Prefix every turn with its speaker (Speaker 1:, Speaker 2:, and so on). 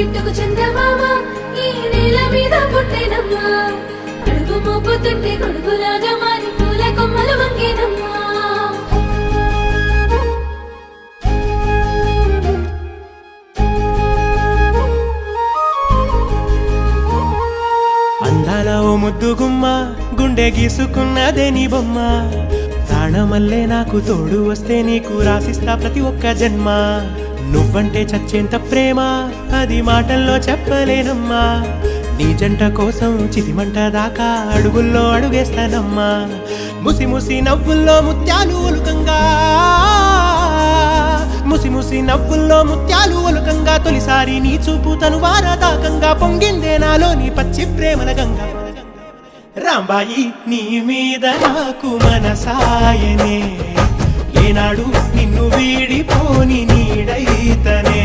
Speaker 1: బిట్టుకు చందమామ ఈ నేల మీద పుట్టేనమ్మా అడుగు మోపుతుంటే గొడుగులాగా మారి పూల కొమ్మలు వంగేనమ్మా
Speaker 2: అందాల ఓ ముద్దు గుమ్మ గుండె గీసుకున్నదే నీ బొమ్మ ప్రాణమల్లే నాకు తోడు వస్తే నీకు రాసిస్తా ప్రతి ఒక్క జన్మ నువ్వంటే చచ్చేంత ప్రేమ అది మాటల్లో చెప్పలేనమ్మా నీ జంట కోసం చితిమంట దాకా అడుగుల్లో అడుగేస్తానమ్మా ముసి ముసి నవ్వుల్లో ముత్యాలు ఒలుకంగా ముసి ముసి నవ్వుల్లో ముత్యాలు ఒలుకంగా తొలిసారి నీ చూపు తను వారదాకంగా పొంగిందే నాలో నీ పచ్చి ప్రేమల గంగా రాంబాయి నీ మీద నాకు మనసాయనే ఏనాడు నిన్ను వీడిపోని నీడైతనే